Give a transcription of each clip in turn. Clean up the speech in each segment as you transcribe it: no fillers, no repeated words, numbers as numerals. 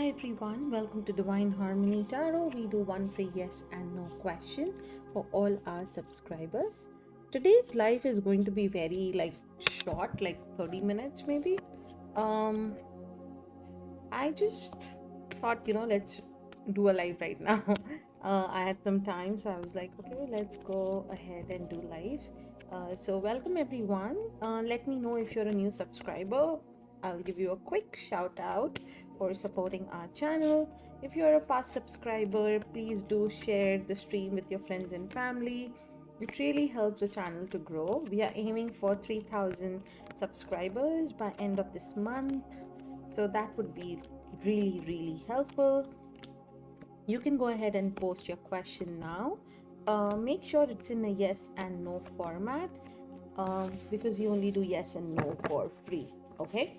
Hi everyone, welcome to Divine Harmony Tarot. We do one free yes and no question for all our subscribers. Today's live is going to be very short, like 30 minutes maybe. I just thought, let's do a live right now. I had some time, so I was like, okay, let's go ahead and do live. So welcome everyone. Let me know if you're a new subscriber. I'll give you a quick shout out for supporting our channel. If you're a past subscriber, please do share the stream with your friends and family. It really helps the channel to grow. We are aiming for 3,000 subscribers by end of this month, so that would be really helpful. You can go ahead and post your question now. Make sure it's in a yes and no format, because you only do yes and no for free. Okay,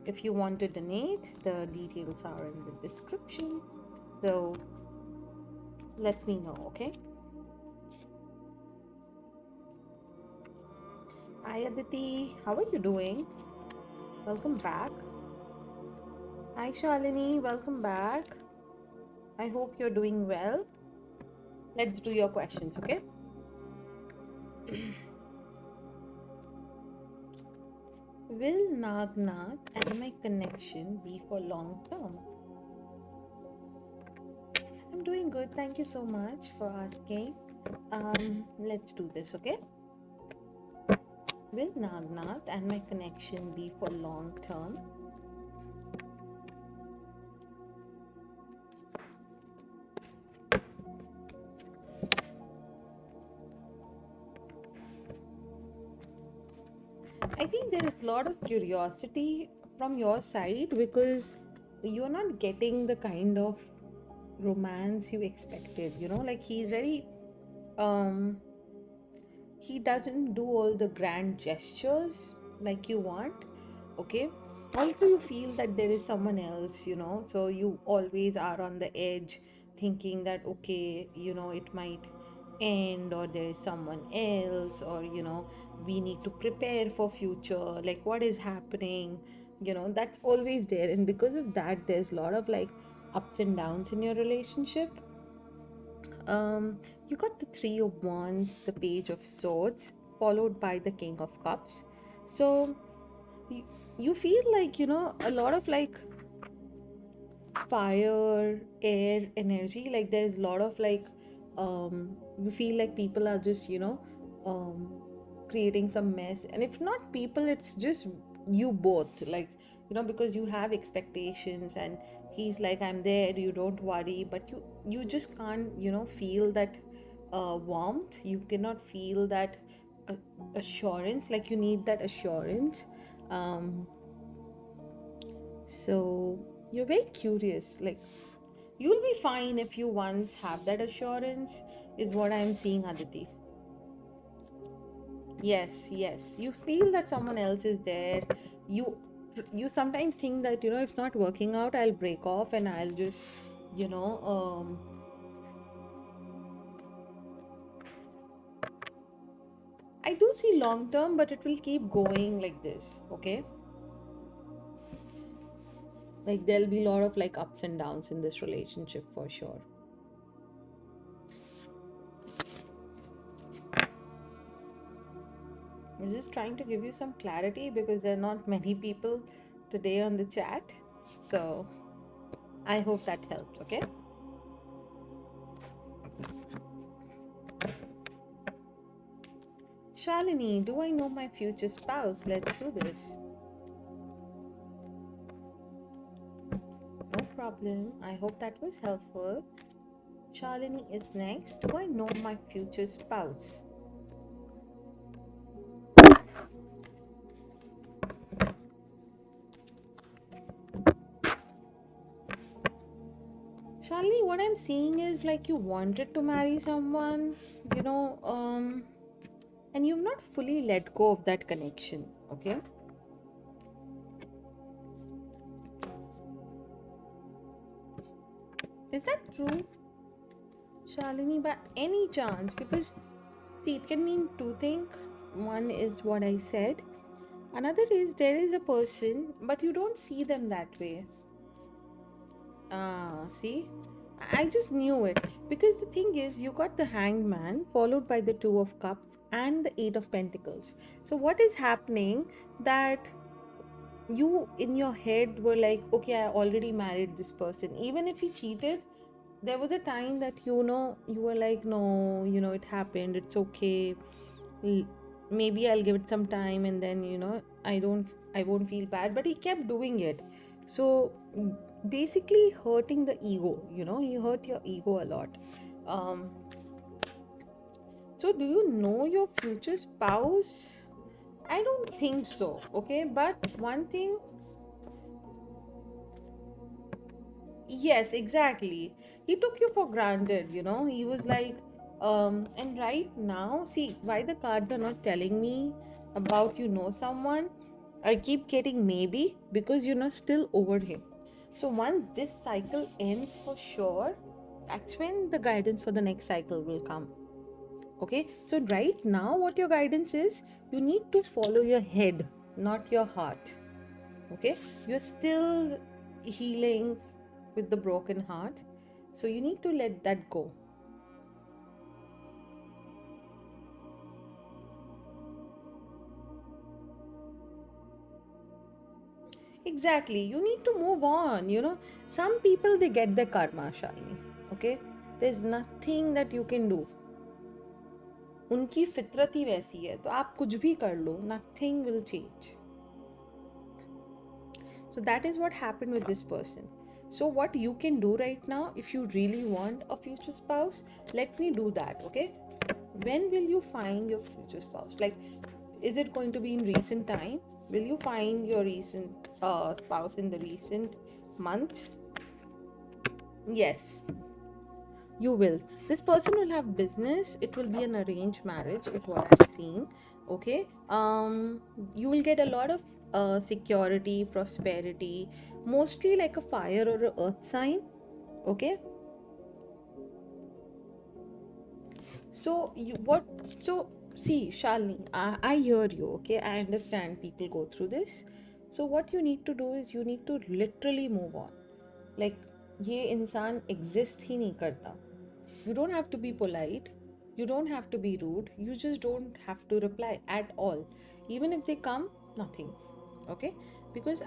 if you want to donate, the details are in the description, so let me know. Okay, hi Aditi, how are you doing? Welcome back. Hi Shalini, welcome back. I hope you're doing well. Let's do your questions. Okay, will Nagnat and my connection be for long term? I'm doing good. Thank you so much for asking. Let's do this, okay? Will Nagnat and my connection be for long term? I think there is a lot of curiosity from your side because you're not getting the kind of romance you expected. Like he's very he doesn't do all the grand gestures like you want. Okay, also you feel that there is someone else, so you always are on the edge thinking that okay, it might end, or there is someone else, or we need to prepare for future, like what is happening. That's always there, and because of that there's a lot of like ups and downs in your relationship. You got the Three of Wands, the Page of Swords, followed by the King of Cups. So you, you feel like, a lot of like fire, air, energy. Like there's a lot of like, you feel like people are just, um, creating some mess. And if not people, it's just you both. Like, because you have expectations and he's like, I'm there, you don't worry. But you just can't, feel that warmth. You cannot feel that uh, assurance. Like you need that assurance. Um, so you're very curious. Like you'll be fine if you once have that assurance, is what I'm seeing, Aditi. Yes, you feel that someone else is there. You sometimes think that if it's not working out, I'll break off and I'll just you know um I do see long term, but it will keep going like this. Okay, like there'll be a lot of like ups and downs in this relationship for sure. I'm just trying to give you some clarity because there are not many people today on the chat. So I hope that helped, okay? Shalini, do I know my future spouse? Let's do this. No problem. I hope that was helpful. Shalini is next. Do I know my future spouse? Shalini, what I'm seeing is like you wanted to marry someone, and you've not fully let go of that connection, okay? Is that true, Shalini, by any chance? Because see, it can mean two things. One is what I said. Another is there is a person, but you don't see them that way. See, I just knew it. Because the thing is, you got the Hanged Man, followed by the Two of Cups and the Eight of Pentacles. So, what is happening that you in your head were like, okay, I already married this person. Even if he cheated, there was a time that you were like, no, it happened, it's okay. L- Maybe I'll give it some time, and then I won't feel bad. But he kept doing it. So basically hurting the ego, he hurt your ego a lot. um so do you know your future spouse? I don't think so, okay? But one thing, yes, exactly. He took you for granted, He was like, and right now, see, why the cards are not telling me about someone. I keep getting maybe because you're not still over him. So once this cycle ends for sure, that's when the guidance for the next cycle will come. Okay, so right now, what your guidance is, you need to follow your head, not your heart. Okay, you're still healing with the broken heart, so you need to let that go. Exactly, you need to move on. Some people, they get their karma, Shalini. Okay, there's nothing that you can do. उनकी फितरत ही वैसी है, तो आप कुछ भी कर लो, nothing will change. So that is what happened with this person. So what you can do right now, if you really want a future spouse, let me do that. Okay, when will you find your future spouse? Like, is it going to be in recent time? Will you find your recent spouse in the recent months? Yes, you will. This person will have business. It will be an arranged marriage, is what I'm seeing. Okay, you will get a lot of security, prosperity, mostly like a fire or a earth sign. Okay, so see, Shalini, I hear you. Okay, I understand people go through this. So what you need to do is you need to literally move on. Like, ये इंसान exist ही नहीं करता. You don't have to be polite. You don't have to be rude. You just don't have to reply at all. Even if they come, nothing. Okay? Because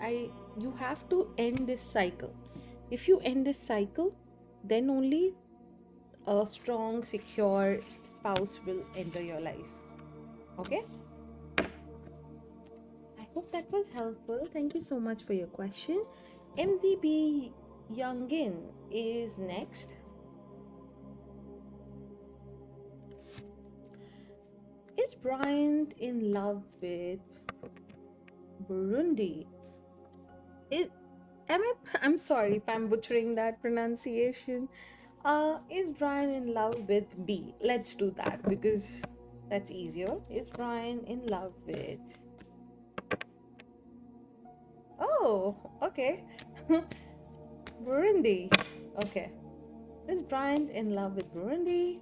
you have to end this cycle. If you end this cycle, then only a strong, secure spouse will enter your life. Okay? I hope that was helpful. Thank you so much for your question. MZB Youngin is next. Is Bryant in love with Burundi? Is, I'm sorry if I'm butchering that pronunciation. Is Brian in love with B? Let's do that because that's easier. Is Brian in love with? Oh, okay. Burundi. Okay. Is Brian in love with Burundi?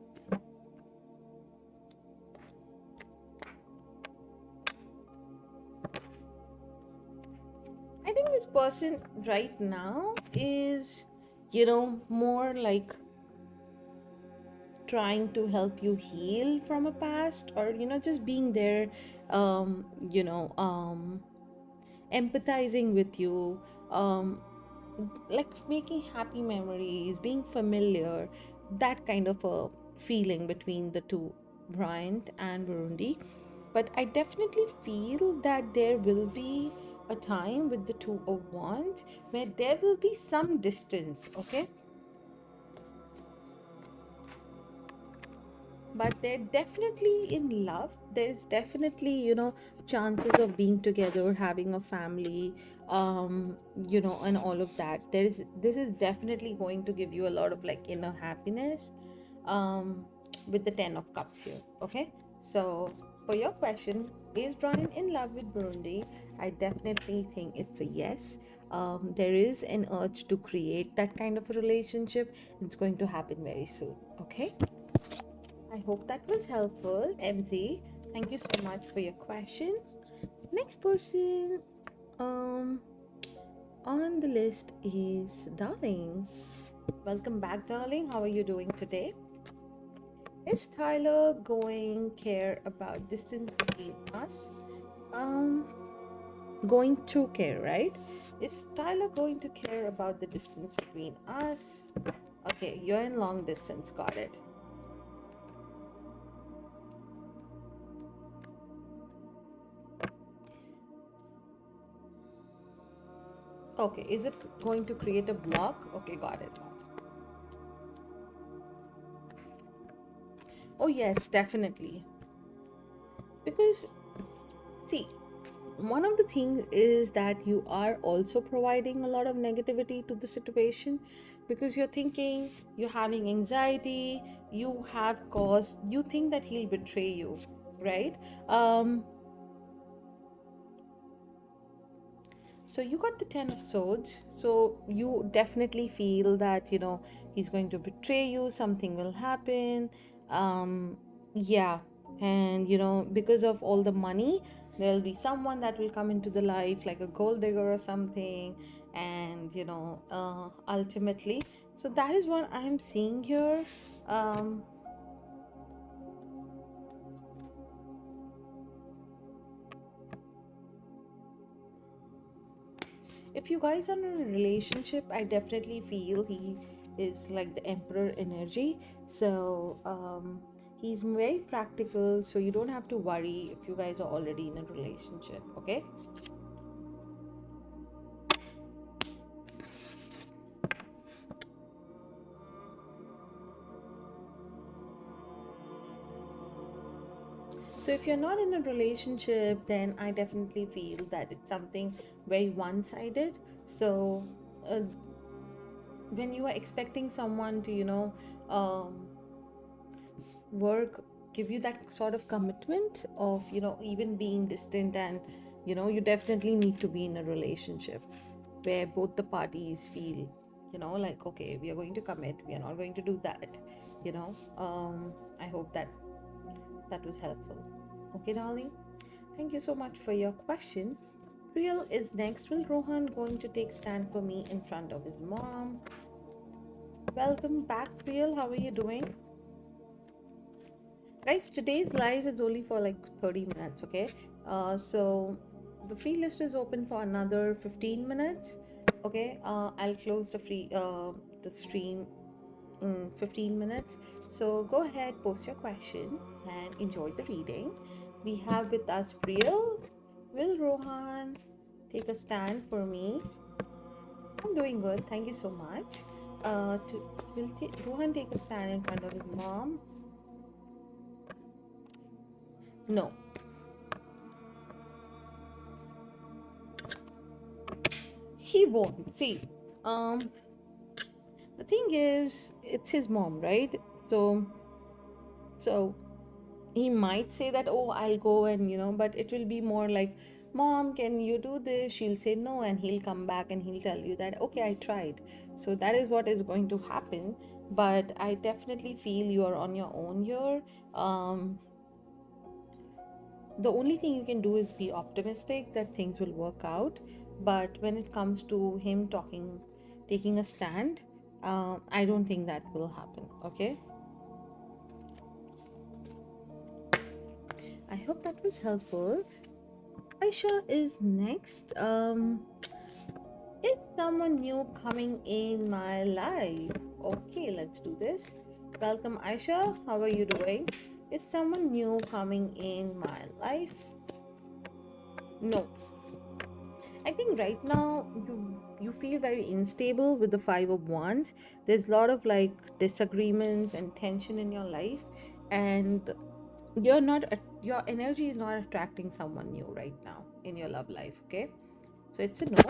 I think this person right now is, more like trying to help you heal from a past, or just being there, um you know um empathizing with you, um like making happy memories, being familiar, that kind of a feeling between the two, Bryant and Burundi. But I definitely feel that there will be a time with the Two of Wands where there will be some distance. Okay, but they're definitely in love. There's definitely chances of being together, having a family, and all of that. This is definitely going to give you a lot of like inner happiness, with the 10 of cups here. Okay, so for your question, is Brian in love with Burundi? I definitely think it's a yes. There is an urge to create that kind of a relationship. It's going to happen very soon. Okay, I hope that was helpful, MZ. Thank you so much for your question. Next person, um, on the list is Darling. Welcome back, darling. How are you doing today? Is Tyler going care about distance between us? Um, Going to care, right? Is Tyler going to care about the distance between us? Okay, you're in long distance. Got it. Okay, is it going to create a block? Okay, got it. Oh, yes, definitely. Because, see, one of the things is that you are also providing a lot of negativity to the situation because you're thinking, you're having anxiety, you have caused, you think that he'll betray you, right? Um, So you got the Ten of Swords. So you definitely feel that, he's going to betray you, something will happen. Yeah. And, because of all the money, there'll be someone that will come into the life, like a gold digger or something. And, ultimately, so that is what I'm seeing here. Um, if you guys are in a relationship, I definitely feel he is like the emperor energy. So he's very practical, so you don't have to worry if you guys are already in a relationship. Okay. So if you're not in a relationship, then I definitely feel that it's something very one-sided. So uh, when you are expecting someone to um, work, give you that sort of commitment of even being distant, and you definitely need to be in a relationship where both the parties feel like, okay, we are going to commit, we are not going to do that. I hope that that was helpful. Okay, darling, thank you so much for your question. Real is next. Will Rohan going to take stand for me in front of his mom? Welcome back, Real. How are you doing? Guys, today's live is only for like 30 minutes, okay? So the free list is open for another 15 minutes, okay? I'll close the stream in 15 minutes. So go ahead, post your question and enjoy the reading. We have with us Priya. Will Rohan take a stand for me? I'm doing good, thank you so much. Will Rohan take a stand in front of his mom? No, he won't. See, um, the thing is, it's his mom, right? So he might say that, oh, I'll go, and but it will be more like, mom, can you do this? She'll say no, and he'll come back and he'll tell you that, okay, I tried. So that is what is going to happen. But I definitely feel you are on your own here. Um, the only thing you can do is be optimistic that things will work out. But when it comes to him taking a stand, I don't think that will happen. Okay. I hope that was helpful. Aisha is next. Is someone new coming in my life? Okay, let's do this. Welcome, Aisha. How are you doing? Is someone new coming in my life? No. I think right now you feel very unstable with the Five of Wands. There's a lot of like disagreements and tension in your life, and your energy is not attracting someone new right now in your love life. Okay, so it's a no.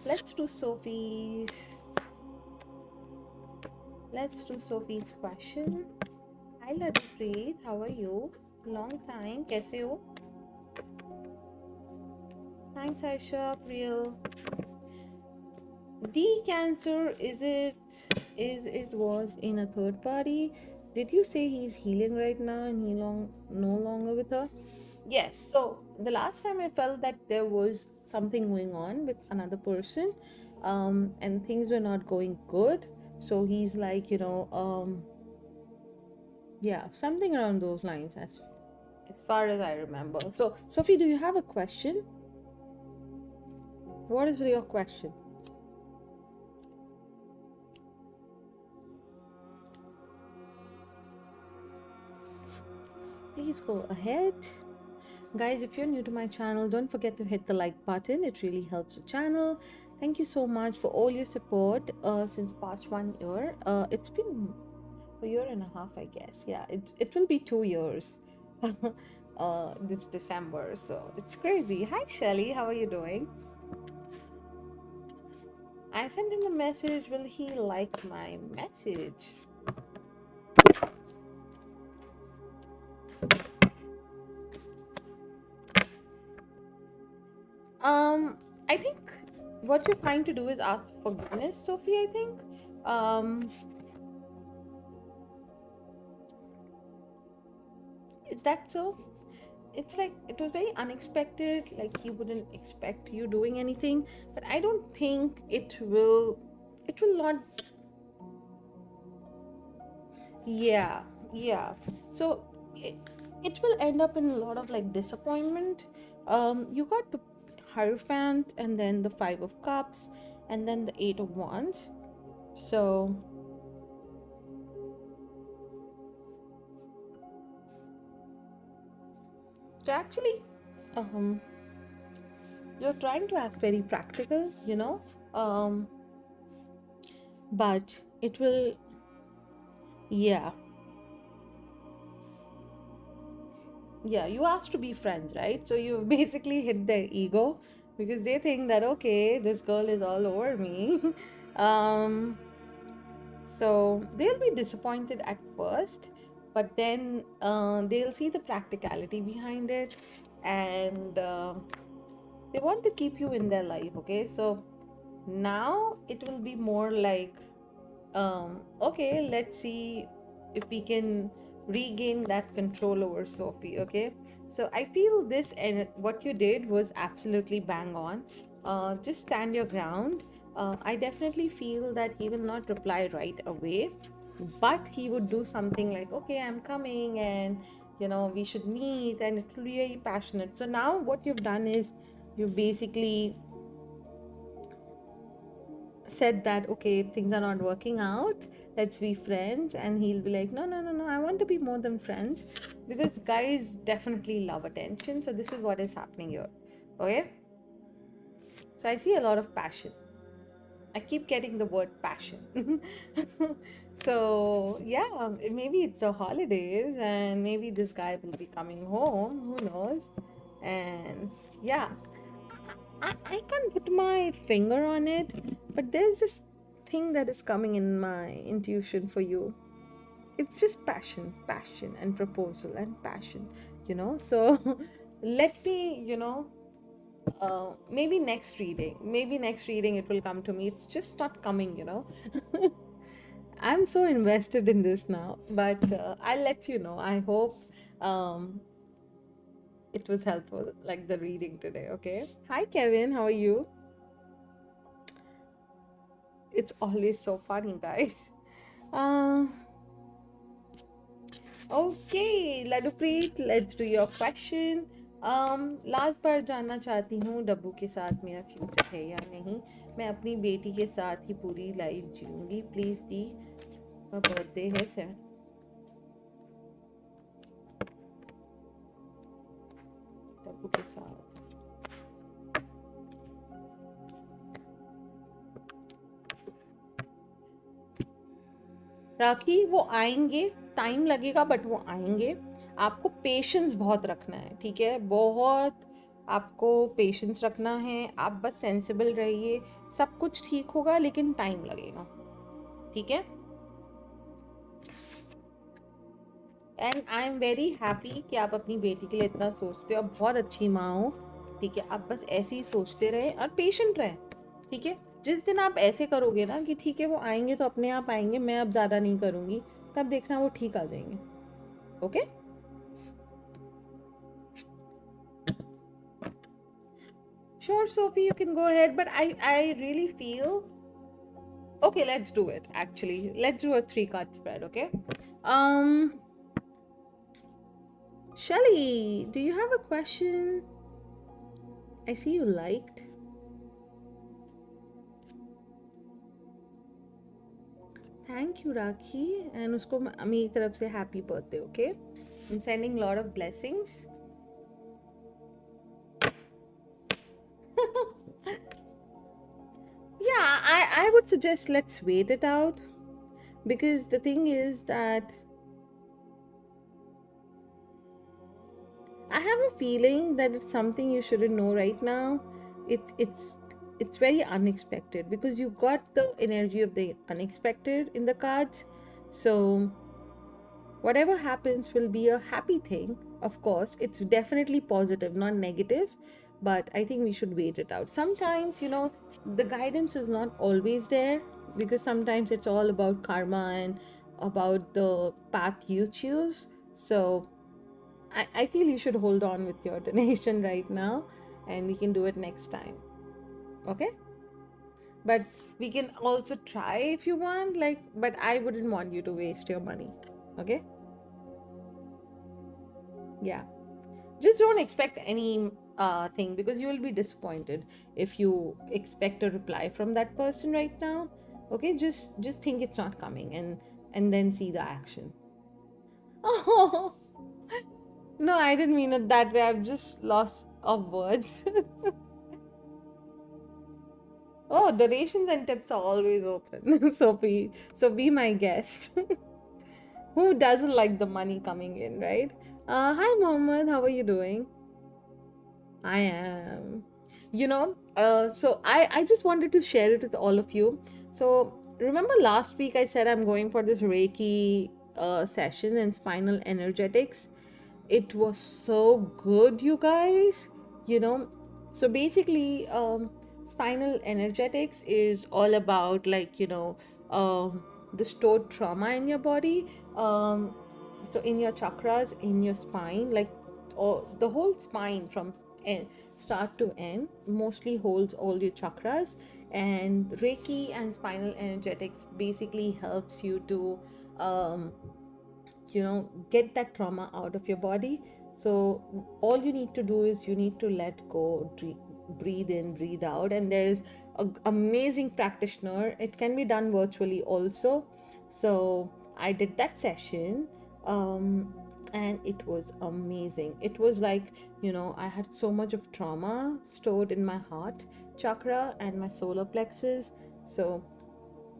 Let's do Sophie's. Let's do Sophie's question. Hi Ladpreet, how are you? Long time. कैसे हो? Thanks Aisha, Priya. D Cancer, is it is it was in a third party. Did you say he's healing right now and no longer with her? Yes. So the last time I felt that there was something going on with another person, and things were not going good. So he's like, yeah, something around those lines, as far as I remember. So, Sophie, do you have a question? What is your question? Please go ahead. Guys, if you're new to my channel, don't forget to hit the like button. It really helps the channel. Thank you so much for all your support since past 1 year. It's been a year and a half, I guess. Yeah, it will be 2 years this December. So it's crazy. Hi, Shelly. How are you doing? I sent him a message. Will he like my message? I think what you're trying to do is ask forgiveness, Sophie, I think. Is that so? It's like it was very unexpected, like he wouldn't expect you doing anything, but I don't think it will not. Yeah. So it will end up in a lot of like disappointment. You got the Hierophant and then the Five of Cups and then the Eight of Wands. So actually, um you're trying to act very practical, um but it will, yeah. Yeah, you asked to be friends, right? So you basically hit their ego because they think that, okay, this girl is all over me. um so they'll be disappointed at first, but then they'll see the practicality behind it, and they want to keep you in their life. Okay, so now it will be more like, okay, let's see if we can regain that control over Sophie. Okay, so I feel this and what you did was absolutely bang on. Just stand your ground. I definitely feel that he will not reply right away, but he would do something like, okay, I'm coming, and we should meet, and it will be very passionate. So now what you've done is you basically said that, okay, things are not working out, let's be friends, and he'll be like, no, no, no, no, I want to be more than friends, because guys definitely love attention. So this is what is happening here. Okay, so I see a lot of passion. I keep getting the word passion. So yeah, maybe it's the holidays and maybe this guy will be coming home, who knows. And yeah, I can't put my finger on it, but there's this thing that is coming in my intuition for you. It's just passion and proposal and passion. So let me, maybe next reading it will come to me. It's just not coming. I'm so invested in this now, but I'll let you know. I hope um, it was helpful, like the reading today. Okay. Hi, Kevin. How are you? It's always so funny, guys. Uh, okay, Ladupreet, let's do your question. Last बार जानना चाहती हूँ डब्बू के साथ मेरा future है या नहीं. मैं अपनी बेटी के साथ ही पूरी लाइफ जीऊँगी. प्लीज़ दी, बर्थडे है 7. डब्बू के साथ. राखी, वो आएंगे, टाइम लगेगा बट वो आएंगे. आपको पेशेंस बहुत रखना है, ठीक है? बहुत आपको पेशेंस रखना है. आप बस सेंसिबल रहिए, सब कुछ ठीक होगा, लेकिन टाइम लगेगा, ठीक है? And I am very happy कि आप अपनी बेटी के लिए इतना सोचते हो. आप बहुत अच्छी माँ हो, ठीक है? आप बस ऐसे ही सोचते रहे और पेशेंट रहें, ठीक है? जिस दिन आप ऐसे करोगे ना कि ठीक है वो आएंगे तो अपने आप आएंगे, मैं अब ज़्यादा नहीं करूँगी, तब देखना वो ठीक आ जाएंगे. Okay. Sure, Sophie, you can go ahead, but I really feel, okay, let's do it. Actually, let's do a 3 card spread. Okay. Um, Shelly, do you have a question? I see you liked. Thank you, Rakhi, and usko मेरी तरफ से happy birthday. Okay, I'm sending a lot of blessings. Yeah, I would suggest let's wait it out, because the thing is that I have a feeling that it's something you shouldn't know right now. It's very unexpected, because you got the energy of the unexpected in the cards. So whatever happens will be a happy thing. Of course, it's definitely positive, not negative, but I think we should wait it out. Sometimes, the guidance is not always there, because sometimes it's all about karma and about the path you choose. So I feel you should hold on with your donation right now, and we can do it next time. Okay? But we can also try if you want, but I wouldn't want you to waste your money. Okay? Yeah. Just don't expect any thing, because you will be disappointed if you expect a reply from that person right now. Okay? Just think it's not coming, and then see the action. Oh, no, I didn't mean it that way. I've just lost of words. Oh, donations and tips are always open. So be my guest. Who doesn't like the money coming in, right? Hi, Mohammed. How are you doing? I am. So I just wanted to share it with all of you. So remember last week I said I'm going for this Reiki session and spinal energetics. It was so good, you guys. you know so basically, spinal energetics is all about, the stored trauma in your body. So in your chakras, in your spine, the whole spine from start to end mostly holds all your chakras, and Reiki and spinal energetics basically helps you to um, get that trauma out of your body. So all you need to do is you need to let go, breathe in, breathe out, and there's an amazing practitioner. It can be done virtually also. So I did that session, and it was amazing. It was like, I had so much of trauma stored in my heart chakra and my solar plexus. So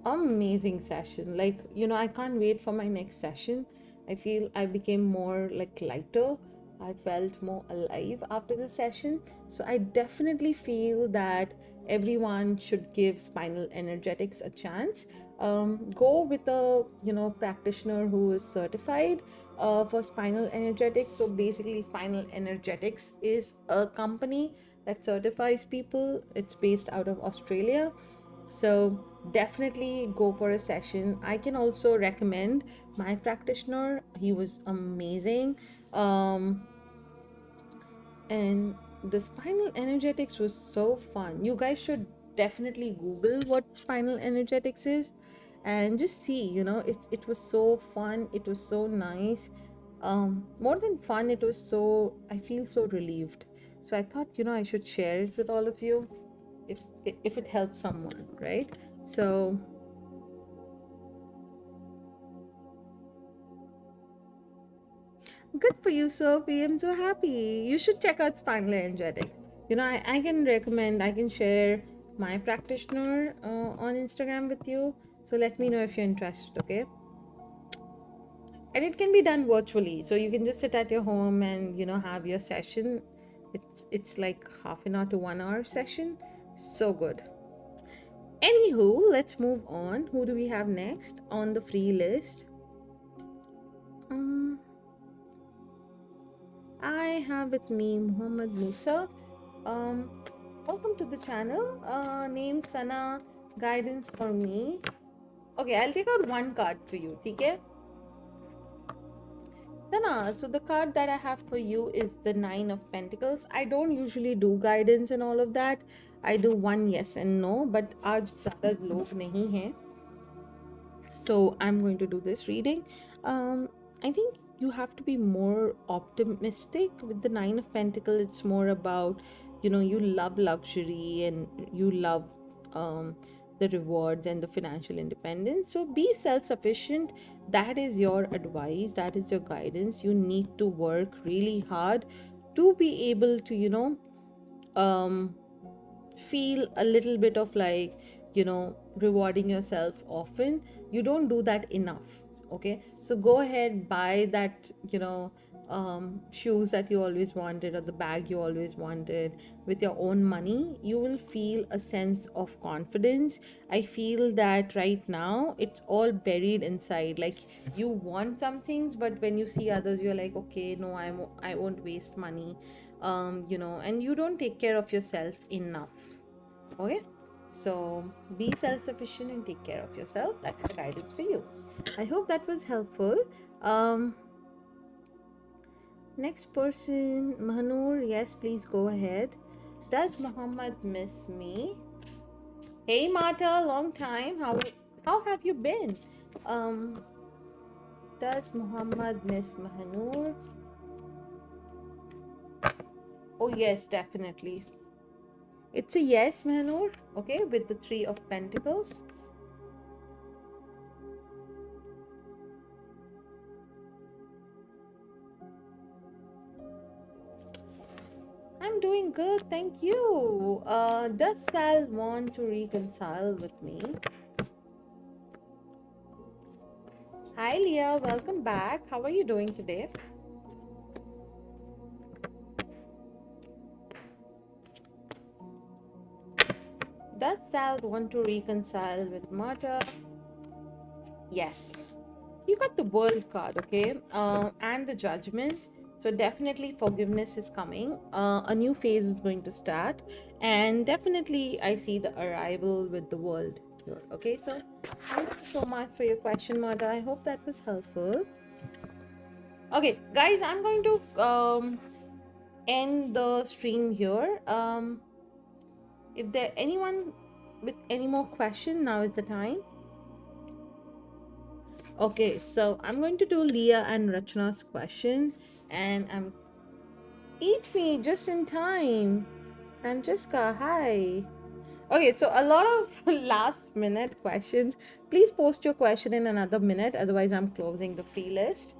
amazing session. I can't wait for my next session. I feel I became more lighter. I felt more alive after the session. So I definitely feel that everyone should give spinal energetics a chance. Go with a practitioner who is certified for spinal energetics. So basically, spinal energetics is a company that certifies people. It's based out of Australia. So definitely go for a session. I can also recommend my practitioner. He was amazing. And the spinal energetics was so fun. You guys should definitely Google what spinal energetics is and just see. It was so fun. It was so nice. More than fun, I feel so relieved. So I thought, I should share it with all of you if it helps someone, right? So good for you, Sophie. I'm so happy. You should check out Spinal Energetic. I can recommend, I can share my practitioner on Instagram with you. So let me know if you're interested, okay? And it can be done virtually. So you can just sit at your home and, have your session. It's like half an hour to 1 hour session. So good. Anywho, let's move on. Who do we have next on the free list? I have with me Muhammad Musa. Um, Welcome to the channel. Name Sana Guidance for me. Okay, I'll take out one card for you. Okay? Sana, so the card that I have for you is the Nine of Pentacles. I don't usually do guidance and all of that. I do one yes and no, but आज ज़्यादा लोग नहीं हैं. So I'm going to do this reading. I think you have to be more optimistic with the Nine of Pentacles. It's more about, you love luxury and you love um, the rewards and the financial independence. So be self-sufficient. That is your advice. That is your guidance. You need to work really hard to be able to, um, feel a little bit of like, rewarding yourself often. You don't do that enough. Okay, so go ahead, buy that, shoes that you always wanted or the bag you always wanted with your own money. You will feel a sense of confidence. I feel that right now it's all buried inside, like you want some things, but when you see others you're like, okay, no, I won't waste money. And you don't take care of yourself enough. Okay, so be self-sufficient and take care of yourself. That's the guidance for you. I hope that was helpful. um Next person, Mahanur. Yes, please go ahead. Does Muhammad miss me? Hey Mata, long time. How have you been? um does Muhammad miss Mahanur? Oh yes, definitely. It's a yes, Mahanur. Okay, with the Three of Pentacles. I'm doing good, thank you. Does Sal want to reconcile with me? Hi Leah, welcome back. How are you doing today? Does Sal want to reconcile with Marta? Yes. You got the World card, okay? And the Judgment. So definitely forgiveness is coming. A new phase is going to start. And definitely I see the arrival with the World here. Okay, so thank you so much for your question, Marta. I hope that was helpful. Okay, guys, I'm going to end the stream here. If there anyone with any more question, now is the time. Okay, so I'm going to do Leah and Rachna's question, and I'm eat me just in time. Francesca, hi. Okay, so a lot of last minute questions. Please post your question in another minute, otherwise I'm closing the free list.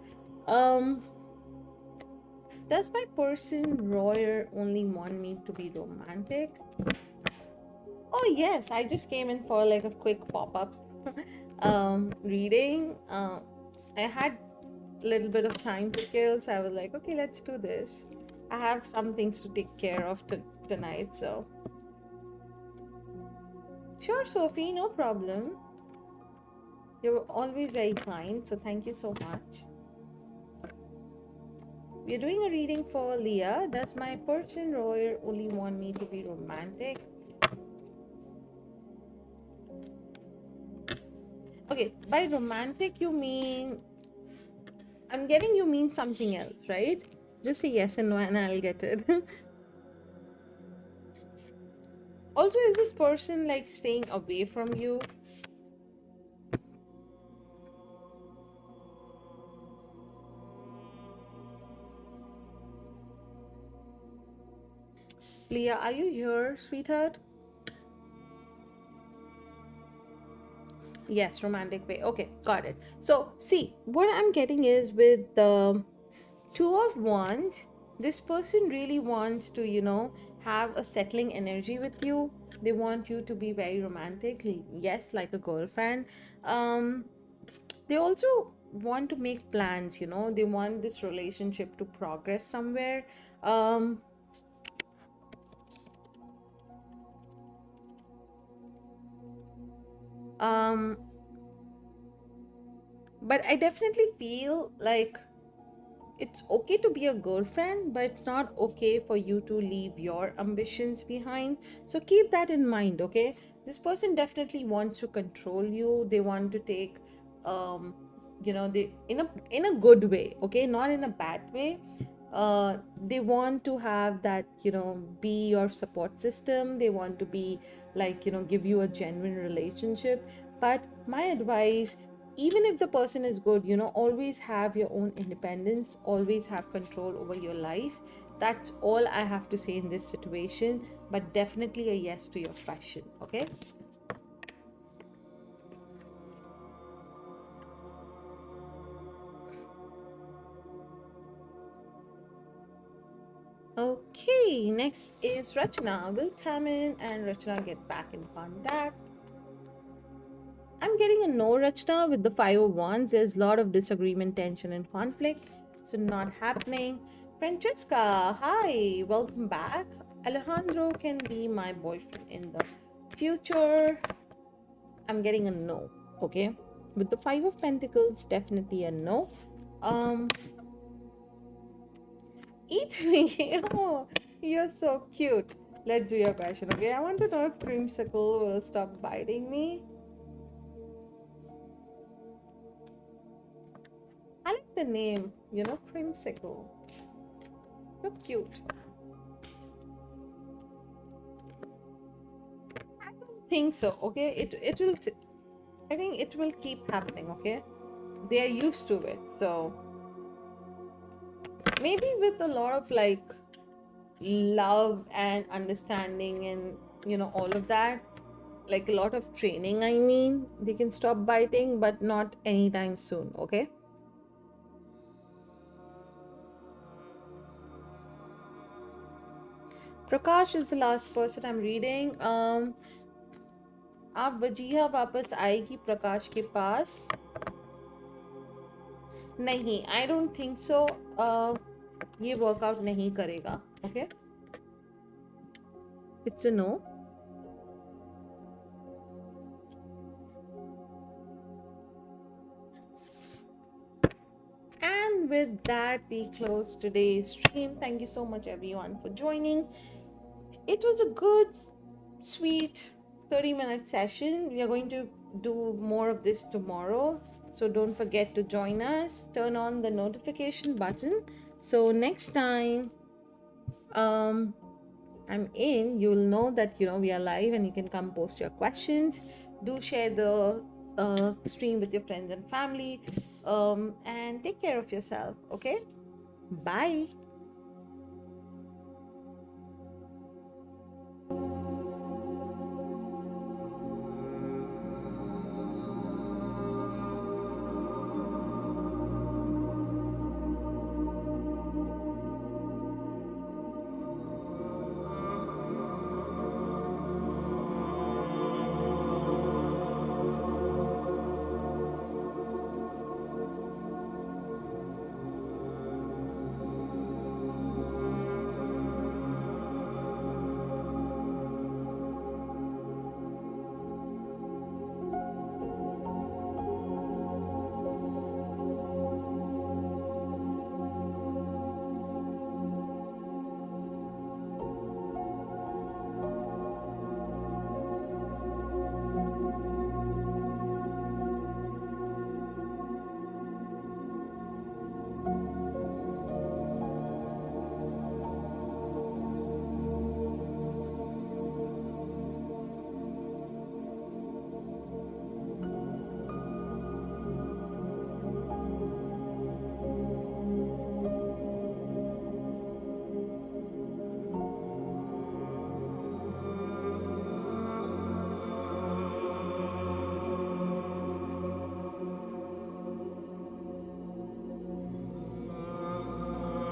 Does my person Royer only want me to be romantic? Oh yes, I just came in for like a quick pop-up reading. I had a little bit of time to kill, so I was like, okay, let's do this. I have some things to take care of tonight, so sure, Sophie, no problem. You're always very kind, so thank you so much. We're doing a reading for Leah. Does my person Royer only want me to be romantic? Okay, by romantic you mean, I'm getting you mean something else, right? Just say yes and no and I'll get it. Also, is this person like staying away from you? Leah, are you here, sweetheart? Yes, romantic way. Okay, got it. So, see, what I'm getting is with the Two of Wands, this person really wants to, have a settling energy with you. They want you to be very romantic. Yes, like a girlfriend. They also want to make plans, they want this relationship to progress somewhere. Um, um, but I definitely feel like it's okay to be a girlfriend, but it's not okay for you to leave your ambitions behind. So keep that in mind, okay? this person definitely wants to control you. They want to take, they in a good way, okay, not in a bad way. They want to have that, be your support system. They want to be like, give you a genuine relationship. But my advice, even if the person is good, always have your own independence, always have control over your life. That's all I have to say in this situation, but definitely a yes to your question, okay? Okay, next is Rachna. Will Tamin and Rachna get back in contact? I'm getting a no, Rachna, with the 5 of Wands. There's a lot of disagreement, tension, and conflict. So, not happening. Francesca, hi, welcome back. Alejandro can be my boyfriend in the future. I'm getting a no, okay? With the 5 of Pentacles, definitely a no. Eat me. Oh, you're so cute. Let's do your question, okay? I want to know if Creamsicle will stop biting me. I like the name, Creamsicle. You're cute. I don't think so, okay? It will. I think it will keep happening, okay? They are used to it, so maybe with a lot of like love and understanding and all of that, like a lot of training, I mean, they can stop biting, but not anytime soon, okay? Prakash is the last person I'm reading. आप वजीहा वापस आएगी प्रकाश के पास? नहीं, I don't think so. ये workout नहीं करेगा, okay? It's a no. And with that, we close today's stream. Thank you so much, everyone, for joining. It was a good, sweet 30-minute session. We are going to do more of this tomorrow. So don't forget to join us. Turn on the notification button. So next time I'm in, you'll know that we are live and you can come post your questions. Do share the stream with your friends and family. And take care of yourself. Okay? Bye.